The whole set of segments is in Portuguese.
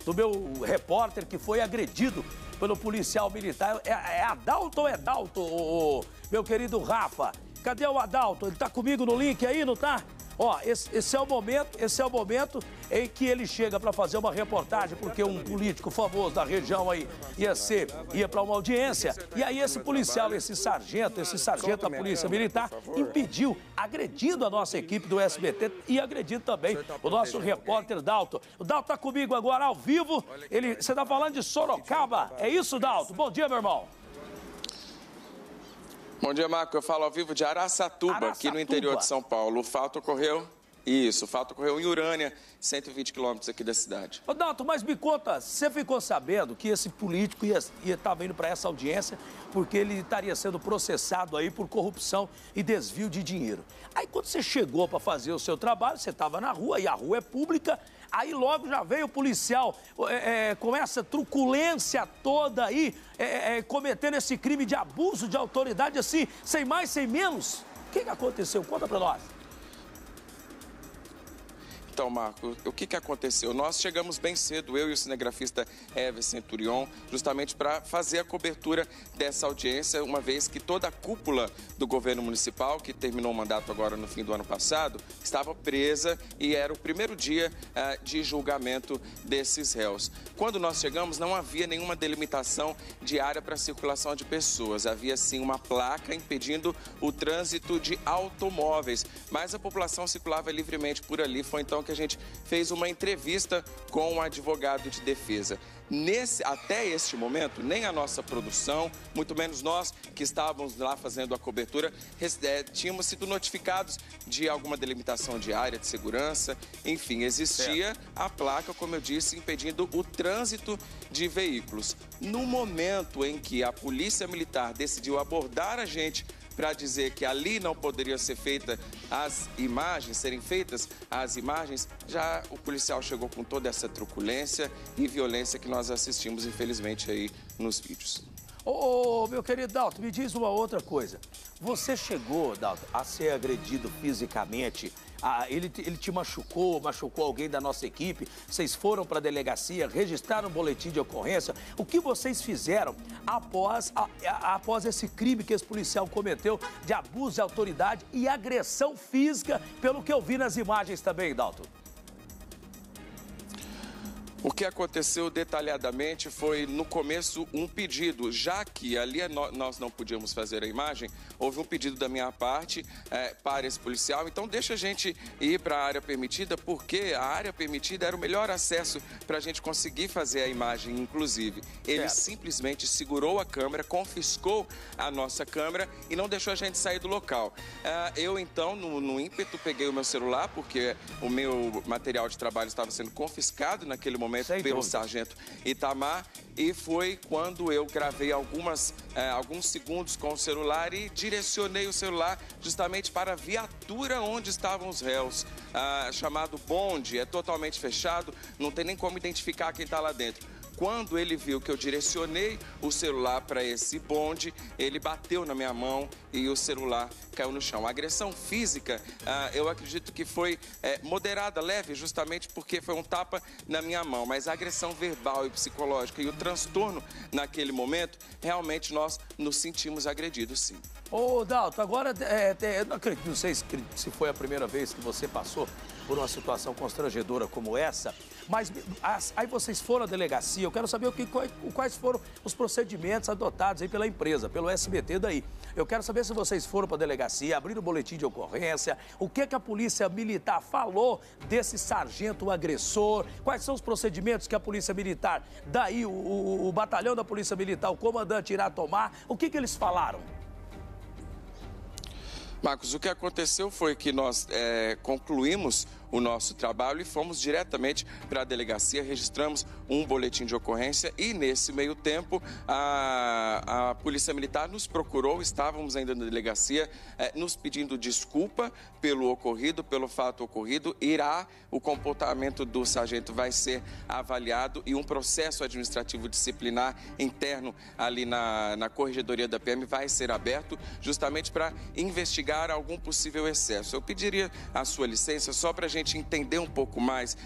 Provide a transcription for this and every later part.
do meu repórter que foi agredido pelo policial militar. É Adalto ou é Dalto, meu querido Rafa? Cadê o Adalto? Ele tá comigo no link aí, não tá? Ó, esse é o momento em que ele chega para fazer uma reportagem, porque um político famoso da região aí ia para uma audiência, e aí esse policial, esse sargento da Polícia Militar, impediu, agredindo a nossa equipe do SBT e agredindo também o nosso repórter Dalto. O Dalto tá comigo agora ao vivo, você tá falando de Sorocaba, é isso, Dalto? Bom dia, meu irmão. Bom dia, Marco. Eu falo ao vivo de Araçatuba, aqui no interior de São Paulo. O fato ocorreu em Urânia, 120 quilômetros aqui da cidade. Ô, Dalton, mas me conta, você ficou sabendo que esse político estava indo para essa audiência porque ele estaria sendo processado aí por corrupção e desvio de dinheiro. Aí quando você chegou para fazer o seu trabalho, você estava na rua e a rua é pública, aí logo já veio o policial com essa truculência toda aí, cometendo esse crime de abuso de autoridade assim, sem mais, sem menos. O que aconteceu? Conta para nós. Então, Marco, o que aconteceu? Nós chegamos bem cedo, eu e o cinegrafista Hever Centurion, justamente para fazer a cobertura dessa audiência, uma vez que toda a cúpula do governo municipal, que terminou o mandato agora no fim do ano passado, estava presa e era o primeiro dia de julgamento desses réus. Quando nós chegamos, não havia nenhuma delimitação de área para circulação de pessoas. Havia, sim, uma placa impedindo o trânsito de automóveis, mas a população circulava livremente por ali. Foi então que a gente fez uma entrevista com um advogado de defesa. Até este momento, nem a nossa produção, muito menos nós que estávamos lá fazendo a cobertura, tínhamos sido notificados de alguma delimitação de área de segurança. Enfim, existia a placa, como eu disse, impedindo o trânsito de veículos. No momento em que a Polícia Militar decidiu abordar a gente para dizer que ali não poderia serem feitas as imagens, já o policial chegou com toda essa truculência e violência que nós assistimos, infelizmente, aí nos vídeos. Ô, meu querido Dalton, me diz uma outra coisa. Você chegou, Dalton, a ser agredido fisicamente? Ele te machucou alguém da nossa equipe? Vocês foram para a delegacia, registraram um boletim de ocorrência? O que vocês fizeram após esse crime que esse policial cometeu de abuso de autoridade e agressão física, pelo que eu vi nas imagens também, Dalton? O que aconteceu detalhadamente foi, no começo, um pedido. Já que ali nós não podíamos fazer a imagem, houve um pedido da minha parte para esse policial. Então, deixa a gente ir para a área permitida, porque a área permitida era o melhor acesso para a gente conseguir fazer a imagem, inclusive. Ele simplesmente segurou a câmera, confiscou a nossa câmera e não deixou a gente sair do local. Eu, então, no ímpeto, peguei o meu celular, porque o meu material de trabalho estava sendo confiscado naquele momento pelo sargento Itamar, e foi quando eu gravei alguns segundos com o celular e direcionei o celular justamente para a viatura onde estavam os réus, chamado bonde. É totalmente fechado, não tem nem como identificar quem está lá dentro. Quando ele viu que eu direcionei o celular para esse bonde, ele bateu na minha mão e o celular caiu no chão. A agressão física, eu acredito que foi moderada, leve, justamente porque foi um tapa na minha mão. Mas a agressão verbal e psicológica e o transtorno naquele momento, realmente nós nos sentimos agredidos, sim. Ô, Dalton, agora, não sei se foi a primeira vez que você passou por uma situação constrangedora como essa, mas aí vocês foram à delegacia, eu quero saber quais foram os procedimentos adotados aí pela empresa, pelo SBT daí. Eu quero saber se vocês foram para a delegacia, abriram o boletim de ocorrência, o que a Polícia Militar falou desse sargento agressor, quais são os procedimentos que a Polícia Militar, daí o batalhão da Polícia Militar, o comandante irá tomar, o que eles falaram? Marcos, o que aconteceu foi que nós concluímos o nosso trabalho e fomos diretamente para a delegacia, registramos um boletim de ocorrência e, nesse meio tempo, a Polícia Militar nos procurou, estávamos ainda na delegacia, nos pedindo desculpa pelo ocorrido, pelo fato ocorrido. O comportamento do sargento vai ser avaliado e um processo administrativo disciplinar interno ali na corregedoria da PM vai ser aberto justamente para investigar algum possível excesso. Eu pediria a sua licença só para a gente gente entender um pouco mais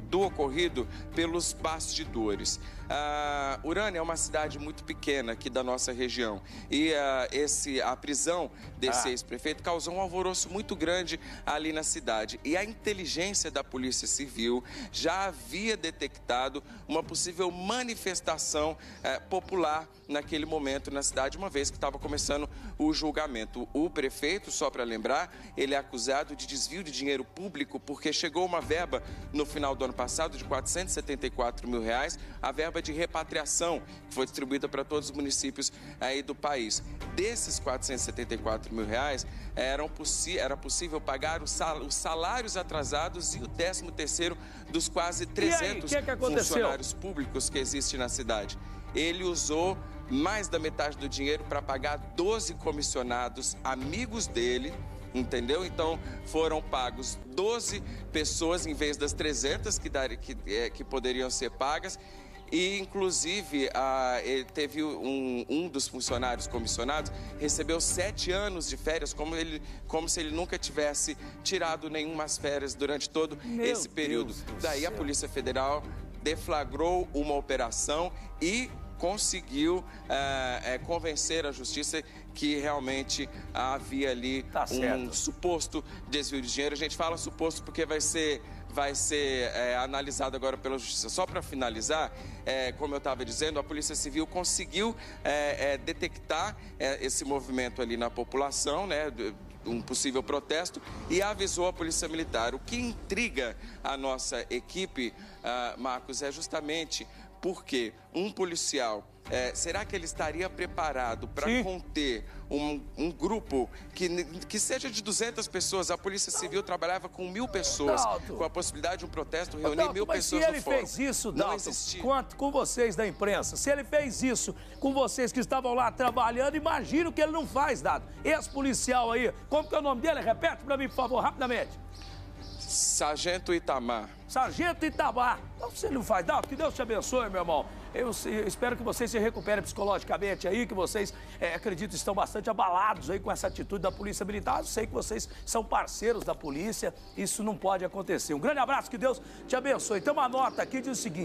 do ocorrido pelos bastidores. Urânia é uma cidade muito pequena aqui da nossa região e a prisão desse ex-prefeito causou um alvoroço muito grande ali na cidade. E a inteligência da Polícia Civil já havia detectado uma possível manifestação popular naquele momento na cidade, uma vez que estava começando o julgamento. O prefeito, só para lembrar, ele é acusado de desvio de dinheiro público porque chegou uma verba no final do ano passado de R$474 mil, a verba de repatriação que foi distribuída para todos os municípios aí do país. Desses R$474 mil, era possível pagar os salários atrasados e o 13º dos quase 300 funcionários públicos que existem na cidade. Ele usou mais da metade do dinheiro para pagar 12 comissionados amigos dele, entendeu? Então foram pagos 12 pessoas em vez das 300 que poderiam ser pagas. E, inclusive, teve um dos funcionários comissionados recebeu 7 anos de férias, como se ele nunca tivesse tirado nenhumas férias durante todo esse período. Daí a Polícia Federal deflagrou uma operação e conseguiu convencer a justiça que realmente havia ali um suposto desvio de dinheiro. A gente fala suposto porque vai ser analisado agora pela justiça. Só para finalizar, como eu estava dizendo, a Polícia Civil conseguiu detectar esse movimento ali na população, né, um possível protesto, e avisou a Polícia Militar. O que intriga a nossa equipe, Marcos, é justamente porque um policial, será que ele estaria preparado para conter um grupo que seja de 200 pessoas? A Polícia Civil trabalhava com 1000 pessoas, com a possibilidade de um protesto reunir 1000 pessoas no fórum. Se ele fez isso, Dalton, com vocês da imprensa, se ele fez isso com vocês que estavam lá trabalhando, imagino que ele não faz, Dalton. Esse policial aí, como que é o nome dele? Repete para mim, por favor, rapidamente. Sargento Itamar. Sargento Itamar. Então, se ele não faz, Dalton, que Deus te abençoe, meu irmão. Eu espero que vocês se recuperem psicologicamente aí, que vocês, acredito, estão bastante abalados aí com essa atitude da Polícia Militar. Eu sei que vocês são parceiros da polícia, isso não pode acontecer. Um grande abraço, que Deus te abençoe. Tem uma nota aqui, diz o seguinte.